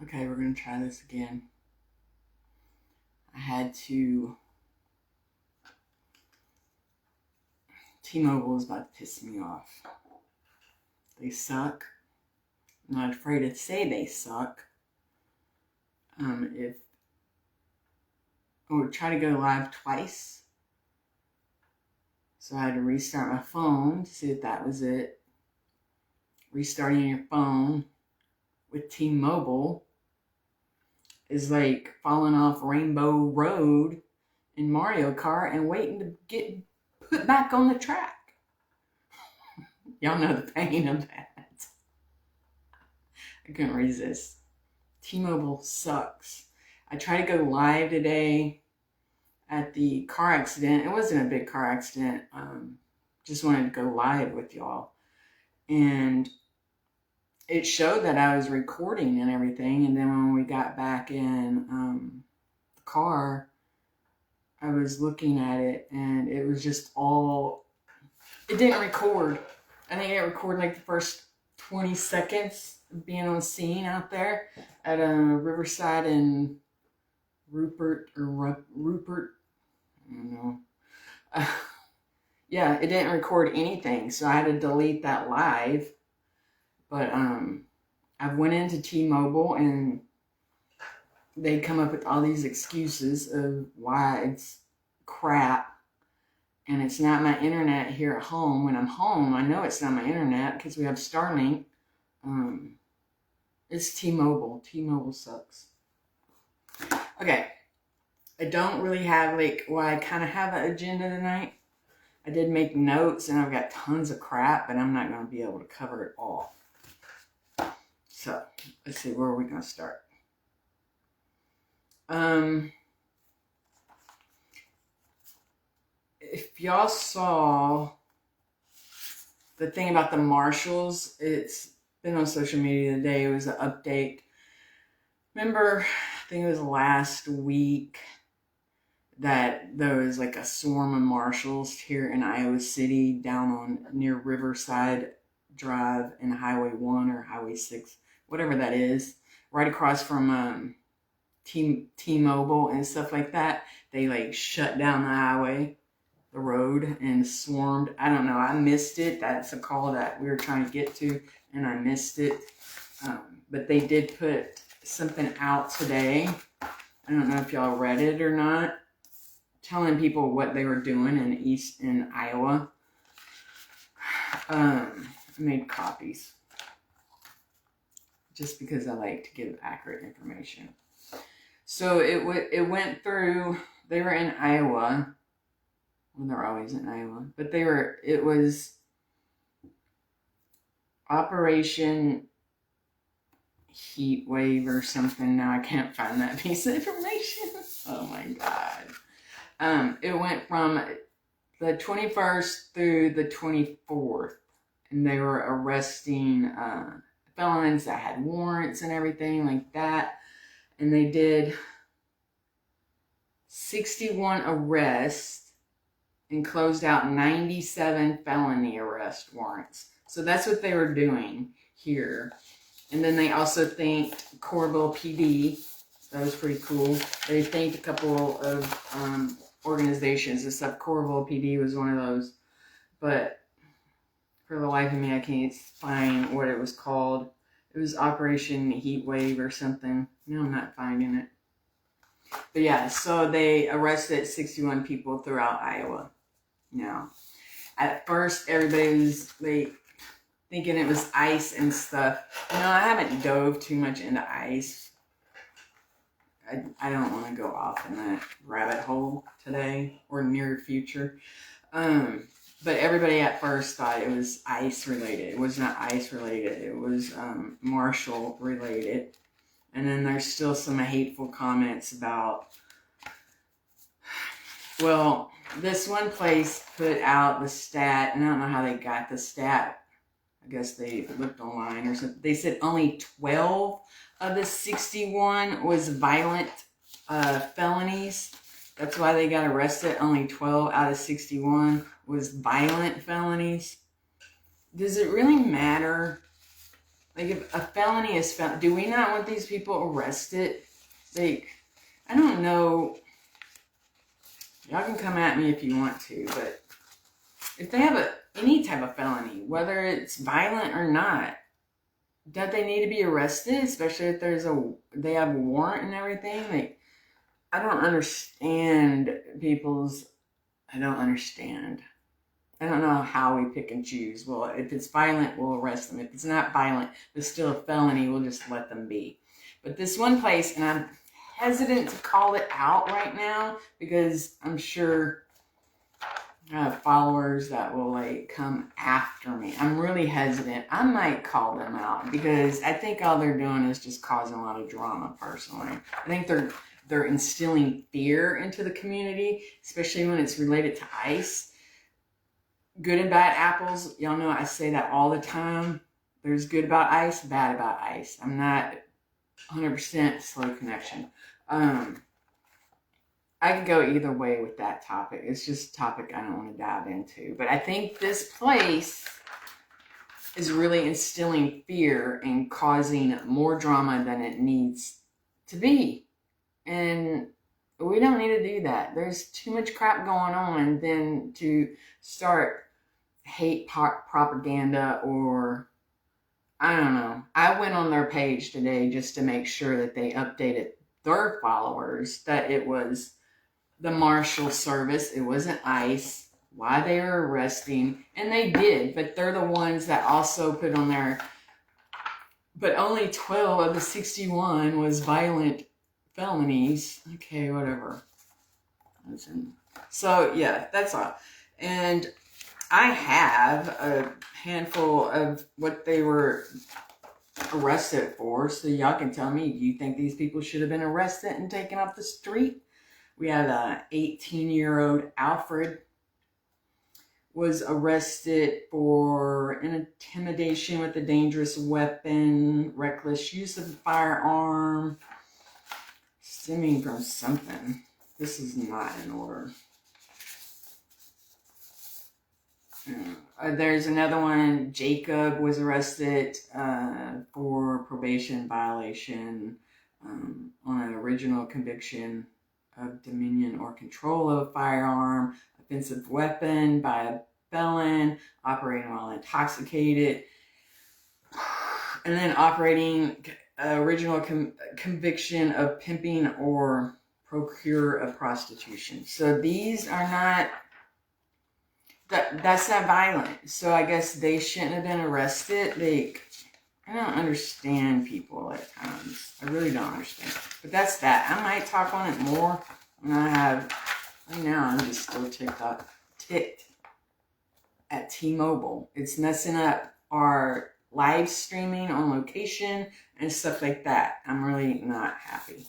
Okay, we're going to try this again. I had to... T-Mobile is about to piss me off. They suck. I'm not afraid to say they suck. If I would try to go live twice, so I had to restart my phone to see if that was it. Restarting your phone with T-Mobile is like falling off Rainbow Road in Mario Kart and waiting to get put back on the track. Y'all know the pain of that. I couldn't resist. T-Mobile sucks. I tried to go live today at the car accident. It wasn't a big car accident. Just wanted to go live with y'all. And it showed that I was recording and everything. And then when we got back in the car, I was looking at it and it was just all... It didn't record. I think it recorded like the first 20 seconds of being on scene out there at Riverside and Rupert, I don't know. Yeah, it didn't record anything, so I had to delete that live. But I went into T-Mobile and they come up with all these excuses of why it's crap. And it's not my internet here at home. When I'm home, I know it's not my internet because we have Starlink. It's T-Mobile. T-Mobile sucks. Okay. I don't really have, I kind of have an agenda tonight. I did make notes and I've got tons of crap, but I'm not going to be able to cover it all. So, let's see, where are we going to start? If y'all saw the thing about the marshals, it's been on social media today. It was an update. Remember, I think it was last week that there was like a swarm of marshals here in Iowa City down on near Riverside Drive and Highway 1 or Highway 6, whatever that is, right across from T-Mobile and stuff like that. They shut down the highway, the road, and swarmed. I don't know. I missed it. That's a call that we were trying to get to, and I missed it. But they did put something out today. I don't know if y'all read it or not, telling people what they were doing in Iowa. I made copies just because I like to give accurate information. So it went through. They were in Iowa. Well, they're always in Iowa, but it was Operation Heat Wave or something. Now I can't find that piece of information. Oh my God. It went from the 21st through the 24th, and they were arresting felons that had warrants and everything like that. And they did 61 arrests and closed out 97 felony arrest warrants. So that's what they were doing here. And then they also thanked Coralville PD. That was pretty cool. They thanked a couple of organizations and stuff. Coralville PD was one of those. But for the life of me, I can't find what it was called. It was Operation Heat Wave or something. No, I'm not finding it. But yeah, so they arrested 61 people throughout Iowa. Now, at first, everybody was thinking it was ICE and stuff. I haven't dove too much into ICE. I don't want to go off in that rabbit hole today or near future. But everybody at first thought it was ICE related. It was not ICE related. It was Marshall related. And then there's still some hateful comments about, well, this one place put out the stat, and I don't know how they got the stat. I guess they looked online or something. They said only 12 of the 61 was violent felonies. That's why they got arrested. Only 12 out of 61 was violent felonies. Does it really matter Like, if a felony is found, do we not want these people arrested? Like, I don't know. Y'all can come at me if you want to, but if they have any type of felony, whether it's violent or not, don't they need to be arrested? Especially if they have a warrant and everything. Like, I don't understand I don't understand. I don't know how we pick and choose. Well, if it's violent, we'll arrest them. If it's not violent, but it's still a felony, we'll just let them be. But this one place, and I'm hesitant to call it out right now because I'm sure I have followers that will like come after me. I'm really hesitant. I might call them out because I think all they're doing is just causing a lot of drama personally. I think they're instilling fear into the community, especially when it's related to ICE. Good and bad apples. Y'all know I say that all the time. There's good about ICE, bad about ICE. I'm not 100% slow connection. I could go either way with that topic. It's just a topic I don't want to dive into. But I think this place is really instilling fear and causing more drama than it needs to be. And we don't need to do that. There's too much crap going on than to start hate propaganda or I don't know. I went on their page today just to make sure that they updated their followers that it was the Marshal Service. It wasn't ICE. Why they were arresting. And they did. But they're the ones that also put on there. But only 12 of the 61 was violent felonies. Okay, whatever. So, yeah, that's all. And I have a handful of what they were arrested for. So y'all can tell me, do you think these people should have been arrested and taken off the street? We had an 18-year-old Alfred was arrested for intimidation with a dangerous weapon, reckless use of a firearm, stemming from something. This is not in order. There's another one. Jacob was arrested for probation violation on an original conviction of dominion or control of a firearm, offensive weapon by a felon, operating while intoxicated, and then operating original conviction of pimping or procure of prostitution. So these are not... That's not violent. So I guess they shouldn't have been arrested. Like, I don't understand people at times. I really don't understand. But that's that. I might talk on it more when I have... Right now, I'm just still ticked at T-Mobile. It's messing up our live streaming on location and stuff like that. I'm really not happy.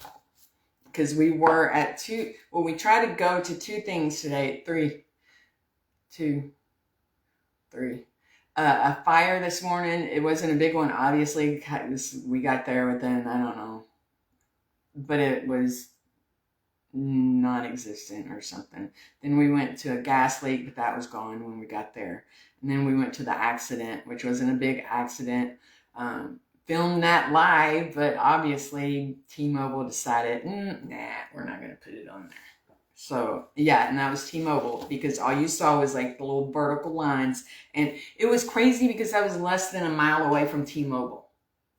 Because we were at two... Well, we tried to go to two things today. Three. A fire this morning. It wasn't a big one, obviously. We got there within, I don't know, but it was non-existent or something. Then we went to a gas leak, but that was gone when we got there. And then we went to the accident, which wasn't a big accident. Filmed that live, but obviously T-Mobile decided, nah, we're not going to put it on there. So, yeah, and that was T-Mobile because all you saw was like the little vertical lines. And it was crazy because I was less than a mile away from T-Mobile.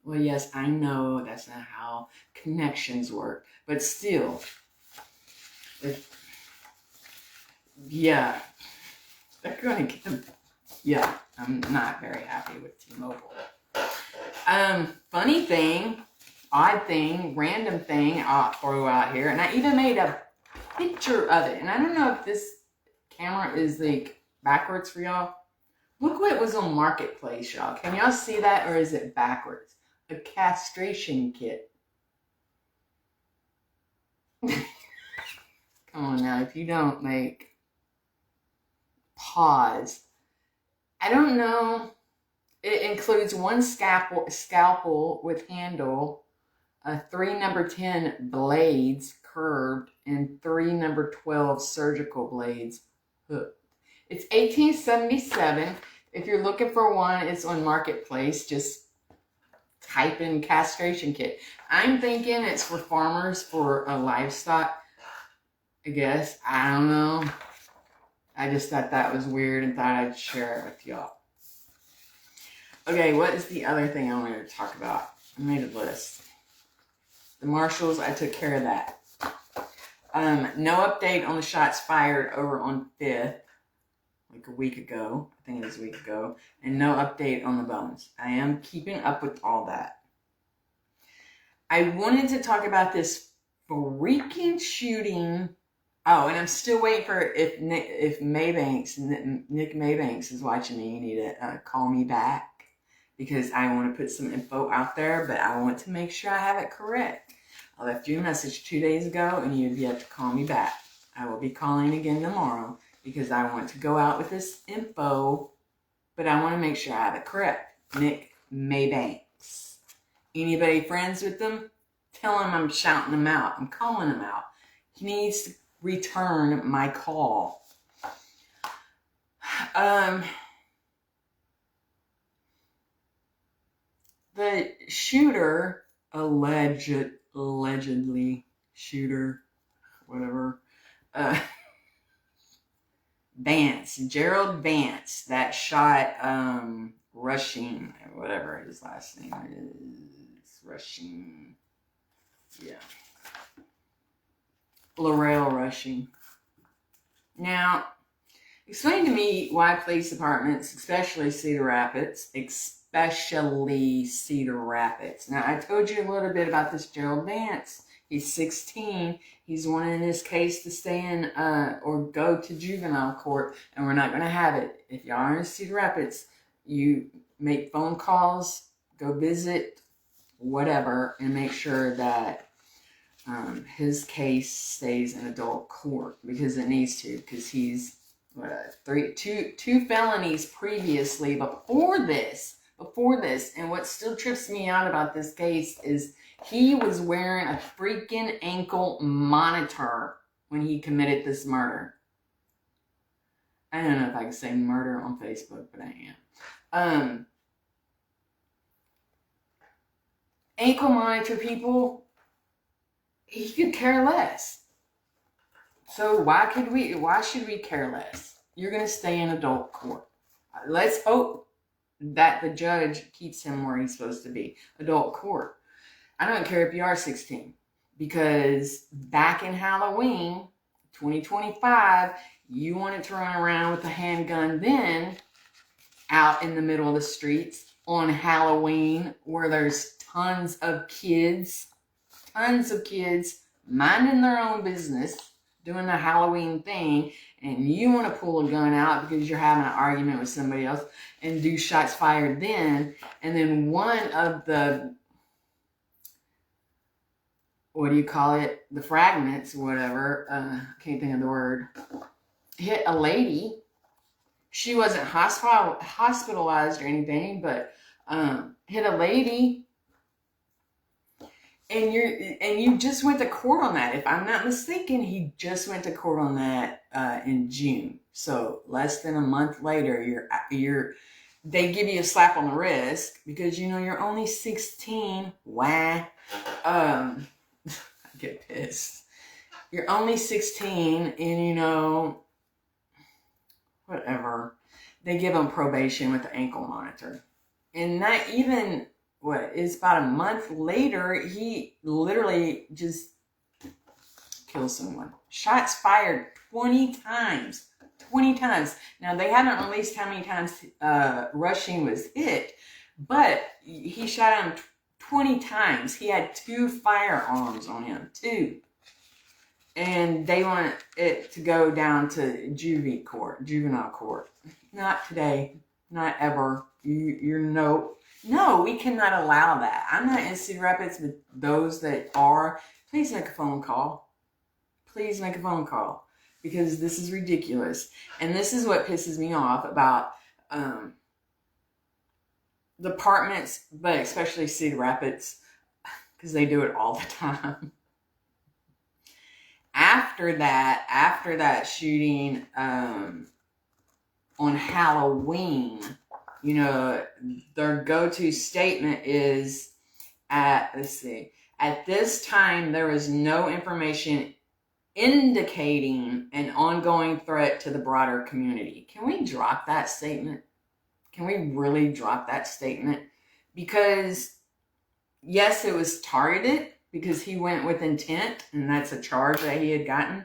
Well, yes, I know that's not how connections work. But still, yeah, they're going to get... Yeah, I'm not very happy with T-Mobile. Funny thing, odd thing, random thing I'll throw out here. And I even made a picture of it. And I don't know if this camera is like backwards for y'all. Look what was on Marketplace, y'all. Can y'all see that or is it backwards? A castration kit. Come on now, if you don't like pause. I don't know. It includes one scalpel with handle, 3 number 10 blades curved, and 3 number 12 surgical blades hooked. It's $18.77. If you're looking for one, it's on Marketplace. Just type in castration kit. I'm thinking it's for farmers for livestock, I guess. I don't know. I just thought that was weird and thought I'd share it with y'all. Okay, what is the other thing I wanted to talk about? I made a list. The marshals, I took care of that. No update on the shots fired over on 5th, like a week ago. I think it was a week ago. And no update on the bones. I am keeping up with all that. I wanted to talk about this freaking shooting. Oh, and I'm still waiting for if Nick Maybanks is watching me. You need to call me back because I want to put some info out there, but I want to make sure I have it correct. I left you a message 2 days ago, and you've yet to call me back. I will be calling again tomorrow because I want to go out with this info, but I want to make sure I have it correct. Nick Maybanks. Anybody friends with him? Tell him I'm shouting him out. I'm calling him out. He needs to return my call. The shooter, allegedly shooter, whatever, Gerald Vance, that shot Rushing, whatever his last name is, Rushing, yeah. Laurel Rushing. Now, explain to me why police departments, especially Cedar Rapids. Now, I told you a little bit about this Gerald Vance. He's 16. He's wanting his case to stay in or go to juvenile court, and we're not going to have it. If y'all are in Cedar Rapids, you make phone calls, go visit, whatever, and make sure that his case stays in adult court because it needs to, because he's two felonies previously before this, and what still trips me out about this case is he was wearing a freaking ankle monitor when he committed this murder. I don't know if I can say murder on Facebook, but I am. Ankle monitor people, he could care less. So why should we care less? You're going to stay in adult court. Let's hope that the judge keeps him where he's supposed to be. Adult court. I don't care if you are 16. Because back in Halloween, 2025, you wanted to run around with a handgun then out in the middle of the streets on Halloween where there's tons of kids minding their own business, doing the Halloween thing, and you want to pull a gun out because you're having an argument with somebody else and do shots fired then, and then one of the, what do you call it, the fragments, whatever, can't think of the word, hit a lady. She wasn't hospitalized or anything, but hit a lady. And you just went to court on that. If I'm not mistaken, he just went to court on that in June. So less than a month later, they give you a slap on the wrist because you're only 16. Why? I get pissed. You're only 16, and whatever. They give him probation with the ankle monitor, and not even. It's about a month later, he literally just kills someone. Shots fired 20 times. 20 times. Now, they haven't released how many times Rushing was hit, but he shot him 20 times. He had 2 firearms on him. 2. And they want it to go down to juvenile court. Not today. Not ever. No, we cannot allow that. I'm not in Cedar Rapids, but those that are, please make a phone call. Please make a phone call. Because this is ridiculous. And this is what pisses me off about departments, but especially Cedar Rapids, because they do it all the time. After that shooting on Halloween, their go-to statement is let's see. At this time, there was no information indicating an ongoing threat to the broader community. Can we drop that statement? Can we really drop that statement? Because, yes, it was targeted because he went with intent, and that's a charge that he had gotten.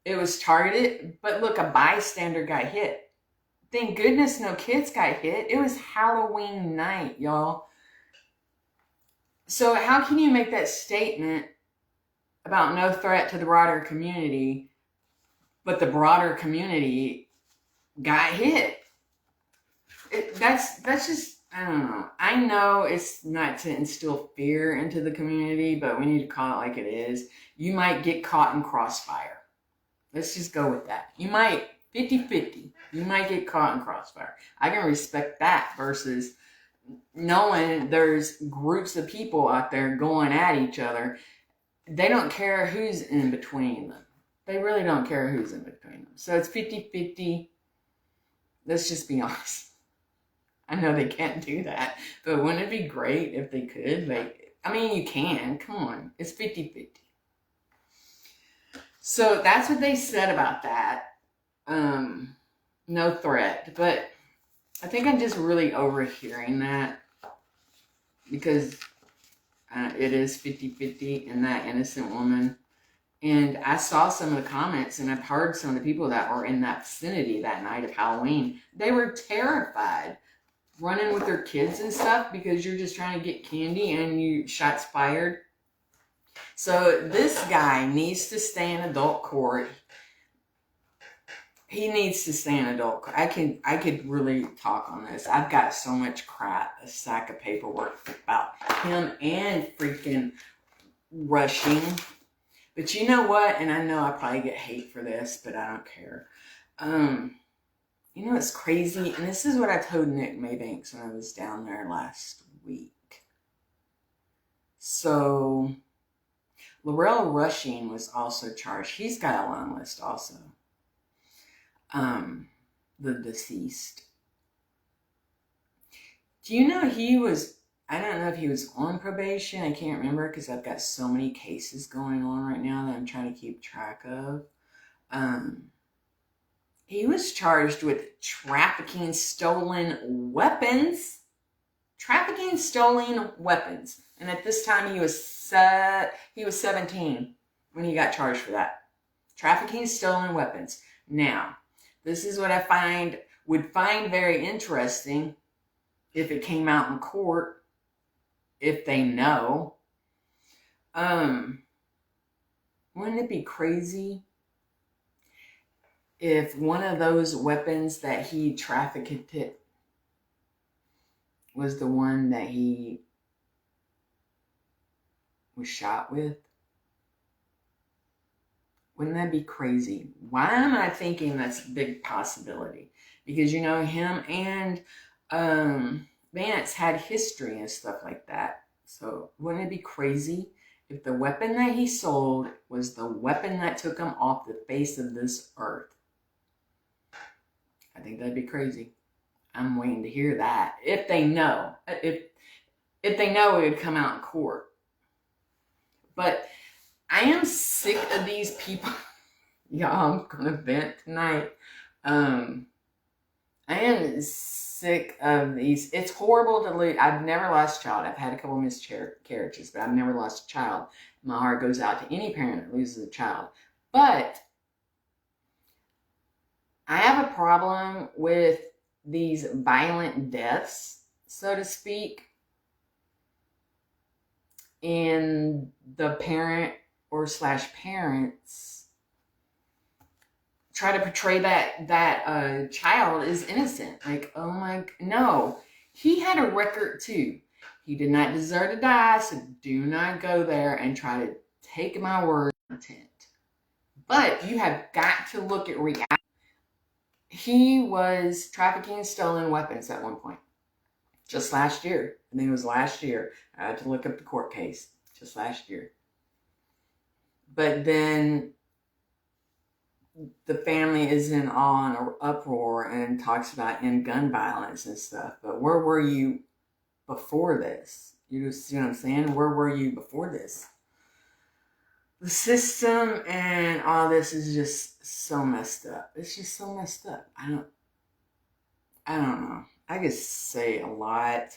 It was targeted, but look, a bystander got hit. Thank goodness no kids got hit. It was Halloween night, y'all. So how can you make that statement about no threat to the broader community, but the broader community got hit? That's just, I don't know. I know it's not to instill fear into the community, but we need to call it like it is. You might get caught in crossfire. Let's just go with that. You might, 50-50, you might get caught in crossfire. I can respect that versus knowing there's groups of people out there going at each other. They don't care who's in between them. They really don't care who's in between them. So it's 50-50. Let's just be honest. I know they can't do that, but wouldn't it be great if they could? You can. Come on. It's 50-50. So that's what they said about that. No threat. But I think I'm just really overhearing that because it is 50-50 in that innocent woman. And I saw some of the comments, and I've heard some of the people that were in that vicinity that night of Halloween. They were terrified, running with their kids and stuff because you're just trying to get candy and you shots fired. So this guy needs to stay in adult court. He needs to stay in adult court. I could really talk on this. I've got so much crap, a sack of paperwork about him and freaking Rushing. But you know what? And I know I probably get hate for this, but I don't care. You know, it's crazy. And this is what I told Nick Maybanks when I was down there last week. So Laurel Rushing was also charged. He's got a long list also. The deceased. Do you know he was, I don't know if he was on probation. I can't remember because I've got so many cases going on right now that I'm trying to keep track of. He was charged with trafficking stolen weapons. Trafficking stolen weapons. And at this time he was 17 when he got charged for that. Trafficking stolen weapons. Now, this is what I would find very interesting if it came out in court, if they know. Wouldn't it be crazy if one of those weapons that he trafficked was the one that he was shot with? Wouldn't that be crazy? Why am I thinking that's a big possibility? Because, you know, him and Vance had history and stuff like that. So wouldn't it be crazy if the weapon that he sold was the weapon that took him off the face of this earth? I think that'd be crazy. I'm waiting to hear that. If they know. If they know, it would come out in court. But I am sick of these people. Y'all, I'm going to vent tonight. I am sick of these. It's horrible to lose. I've never lost a child. I've had a couple of miscarriages, but I've never lost a child. My heart goes out to any parent that loses a child. But I have a problem with these violent deaths, so to speak, and the parent or / parents try to portray that child is innocent. Like, oh my, no. He had a record too. He did not deserve to die, so do not go there and try to take my word content. But you have got to look at reality. He was trafficking stolen weapons at one point. Just last year. I think it was last year. I had to look up the court case. Just last year. But then the family is in awe and uproar and talks about end gun violence and stuff. But where were you before this? You see what I'm saying? Where were you before this? The system and all this is just so messed up. It's just so messed up. I don't know. I could say a lot.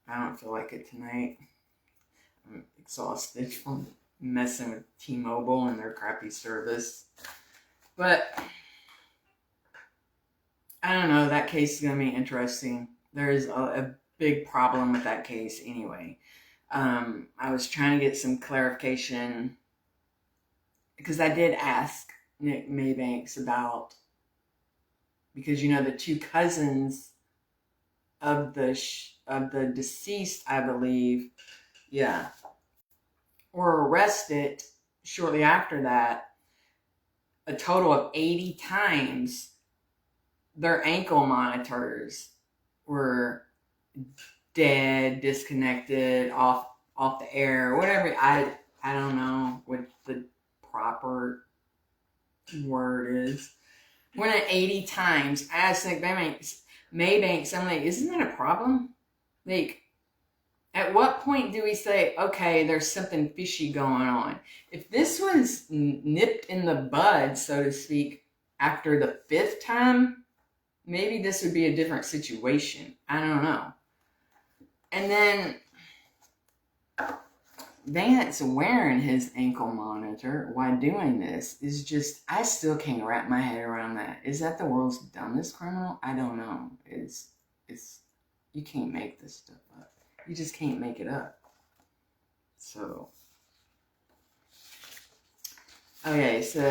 I don't feel like it tonight. I'm exhausted from messing with T-Mobile and their crappy service. But I don't know. That case is going to be interesting. There's a big problem with that case anyway. I was trying to get some clarification because I did ask Nick Maybanks about, because you know the two cousins of the deceased, I believe, yeah, were arrested shortly after that. A total of 80 times their ankle monitors were dead, disconnected, off the air, whatever. I don't know what the proper word is. When at 80 times, I asked Nick Maybanks, I'm like, isn't that a problem? Like, at what point do we say, okay, there's something fishy going on? If this was nipped in the bud, so to speak, after the 5th time, maybe this would be a different situation. I don't know. And then Vance wearing his ankle monitor while doing this is just, I still can't wrap my head around that. Is that the world's dumbest criminal? I don't know. It's you can't make this stuff up. You just can't make it up. So, okay, so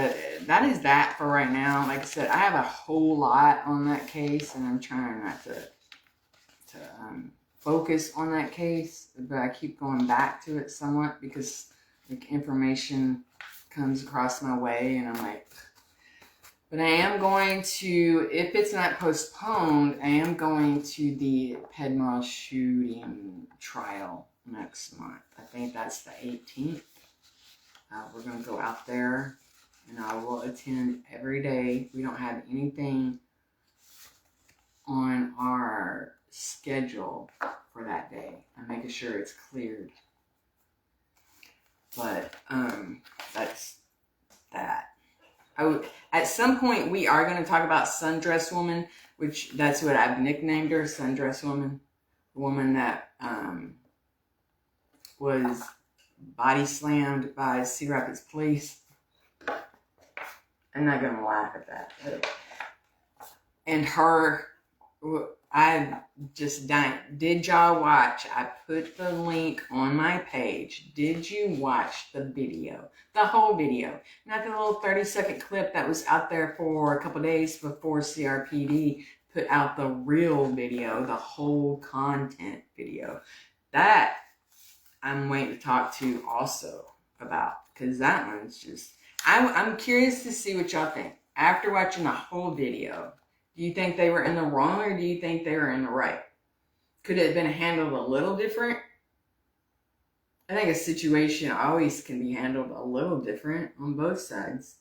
that is that for right now. Like I said, I have a whole lot on that case, and I'm trying not to focus on that case, but I keep going back to it somewhat because like information comes across my way, and I'm like, but I am going to, if it's not postponed, I am going to the Pedmo shooting trial next month. I think that's the 18th. We're going to go out there, and I will attend every day. We don't have anything on our schedule for that day. I'm making sure it's cleared. But that's that. At some point, we are going to talk about Sundress Woman, which that's what I've nicknamed her, Sundress Woman. The woman that was body slammed by Cedar Rapids police. I'm not going to laugh at that. And her, I just died. Did y'all watch? I put the link on my page. Did you watch the video? The whole video. Not the little 30-second clip that was out there for a couple days before CRPD put out the real video, the whole content video. That I'm waiting to talk to also about, because that one's just, I'm curious to see what y'all think. After watching the whole video, do you think they were in the wrong, or do you think they were in the right? Could it have been handled a little different? I think a situation always can be handled a little different on both sides.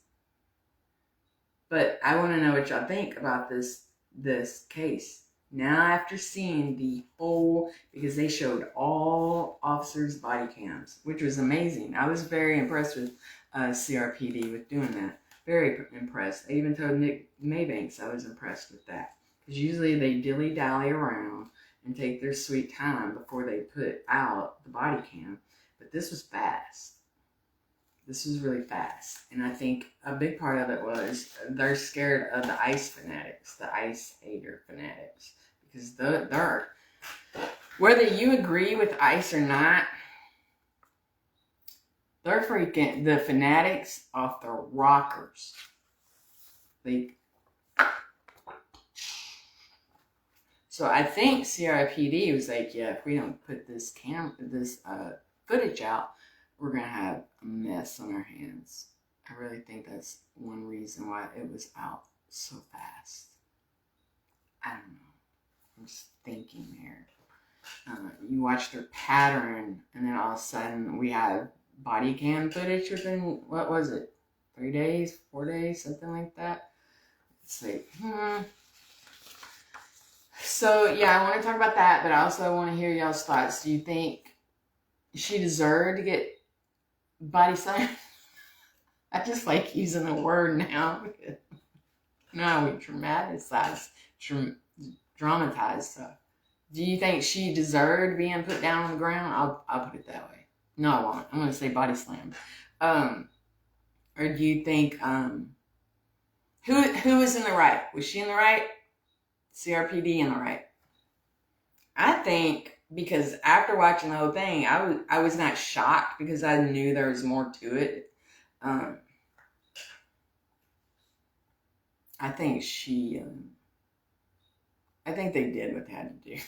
But I want to know what y'all think about this case. Now, after seeing the whole, because they showed all officers' body cams, which was amazing. I was very impressed with CRPD with doing that. Very impressed. I even told Nick Maybanks I was impressed with that. Because usually they dilly-dally around and take their sweet time before they put out the body cam. But this was fast. This was really fast. And I think a big part of it was they're scared of the ICE fanatics, the ICE hater fanatics. Because they're, whether you agree with ICE or not, they're freaking the fanatics off the rockers. Like, so I think CRPD was like, yeah, if we don't put this footage out, we're gonna have a mess on our hands. I really think that's one reason why it was out so fast. I don't know. I'm just thinking here. You watch their pattern, and then all of a sudden we have body cam footage within, what was it, 3 days, 4 days, something like that. It's like, So, yeah, I want to talk about that, but I also want to hear y'all's thoughts. Do you think she deserved to get body slammed. I just like using the word now. No, we dramatized stuff. Do you think she deserved being put down on the ground? I'll put it that way. No, I won't. I'm going to say body slam. Or do you think who was in the right? Was she in the right? CRPD in the right? I think because after watching the whole thing, I was not shocked because I knew there was more to it. I think I think they did what they had to do.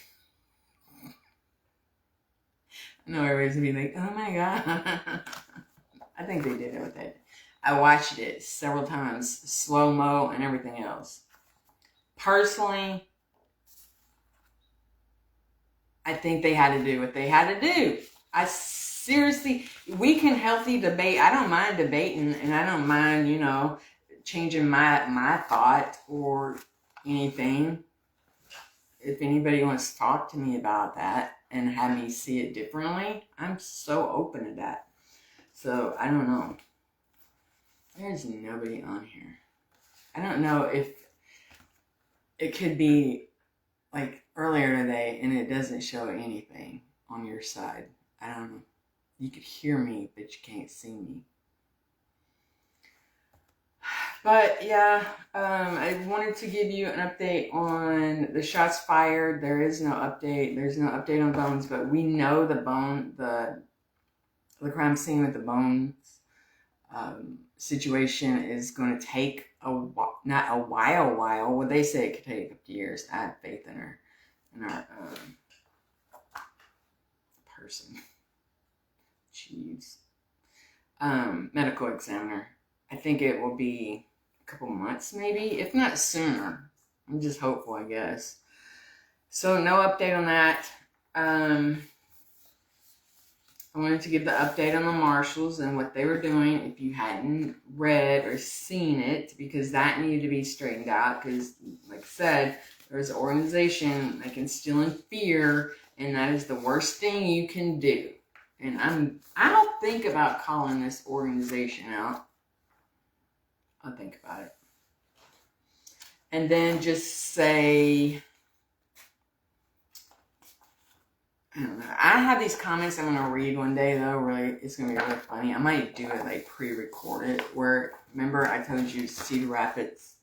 I know everybody's gonna be like, oh my God. I think they did what they did. I watched it several times, slow-mo and everything else. Personally, I think they had to do what they had to do. I seriously, we can healthy debate. I don't mind debating, and I don't mind, changing my thought or anything. If anybody wants to talk to me about that and have me see it differently, I'm so open to that. So, I don't know. There's nobody on here. I don't know if it could be like earlier today and it doesn't show anything on your side. I don't know. You could hear me, but you can't see me. But yeah, I wanted to give you an update on the shots fired. There is no update. There's no update on bones, but we know the crime scene with the bones situation is going to take not a while. Well, they say it could take a few years. I have faith in our person. Jeez. Medical examiner. I think it will be a couple months, maybe, if not sooner. I'm just hopeful, I guess. So, no update on that. I wanted to give the update on the marshals and what they were doing if you hadn't read or seen it, because that needed to be straightened out. Because, like I said, there's an organization that can instill in fear, and that is the worst thing you can do. And I'll think about calling this organization out. I'll think about it. And then just say, I don't know. I have these comments I'm going to read one day, though. Really, it's going to be really funny. I might do it, like, pre-record it. Where, remember, I told you Cedar Rapids,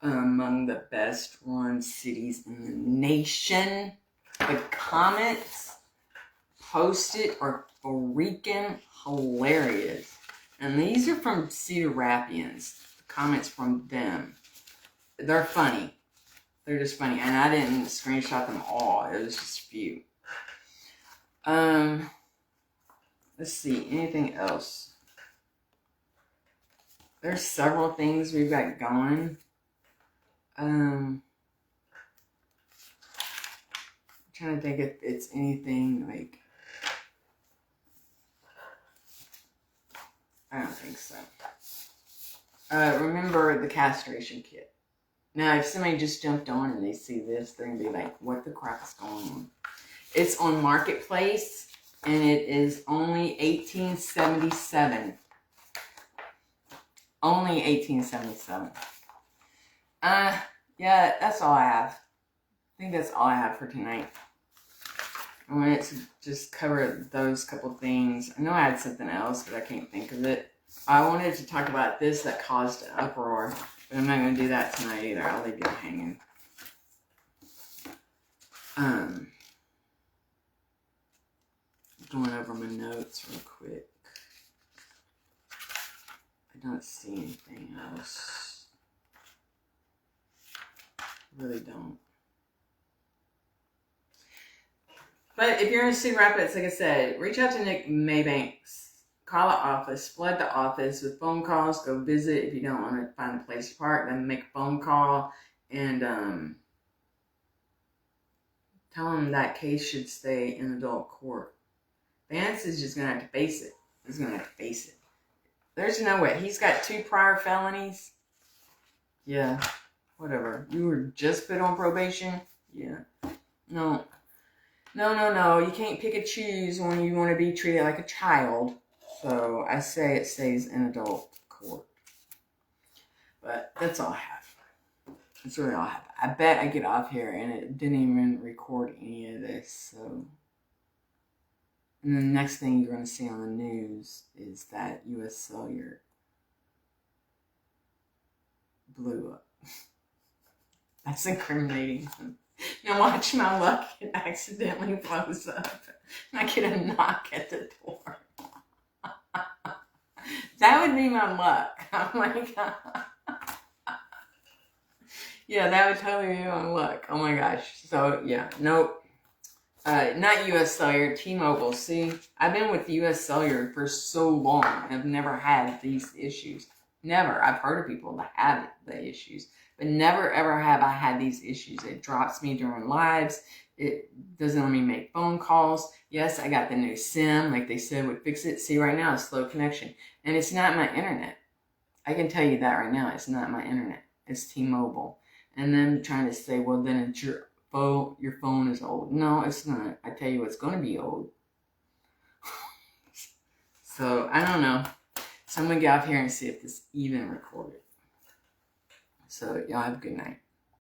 among the best run cities in the nation. The comments posted are freaking hilarious. And these are from Cedar Rapians. The comments from them. They're funny. They're just funny. And I didn't screenshot them all. It was just a few. Let's see. Anything else? There's several things we've got going. I'm trying to think if it's anything like... I don't think so. Remember the castration kit. Now, if somebody just jumped on and they see this, they're going to be like, what the crap is going on? It's on Marketplace, and it is only $18.77. Only $18.77. Yeah, that's all I have. I think that's all I have for tonight. I wanted to just cover those couple things. I know I had something else, but I can't think of it. I wanted to talk about this that caused an uproar, but I'm not going to do that tonight either. I'll leave you hanging. Going over my notes real quick. I don't see anything else. I really don't. But if you're in Cedar Rapids, like I said, reach out to Nick Maybanks. Call the office. Flood the office with phone calls. Go visit. If you don't want to find a place to park, then make a phone call. And tell him that case should stay in adult court. Vance is just going to have to face it. He's going to have to face it. There's no way. He's got 2 prior felonies. Yeah. Whatever. You were just put on probation? Yeah. No. No, you can't pick and choose when you want to be treated like a child. So I say it stays in adult court. But that's all I have. That's really all I have. I bet I get off here and it didn't even record any of this. So, and the next thing you're going to see on the news is that U.S. Cellular blew up. That's incriminating. Now watch my luck, it accidentally blows up. I get a knock at the door. That would be my luck. Oh my God. Yeah, that would totally be my luck. Oh my gosh. So yeah, nope. Not U.S. Cellular, T-Mobile. See, I've been with U.S. Cellular for so long and I've never had these issues. Never. I've heard of people that have the issues, but never ever have I had these issues. It drops me during lives. It doesn't let me make phone calls. Yes, I got the new SIM, like they said would fix it. See, right now, it's slow connection. And it's not my internet. I can tell you that right now. It's not my internet. It's T-Mobile. And then trying to say, well, then it's your phone is old. No, it's not. I tell you what's going to be old. So, I don't know. So I'm going to get off here and see if this even recorded. So, y'all have a good night.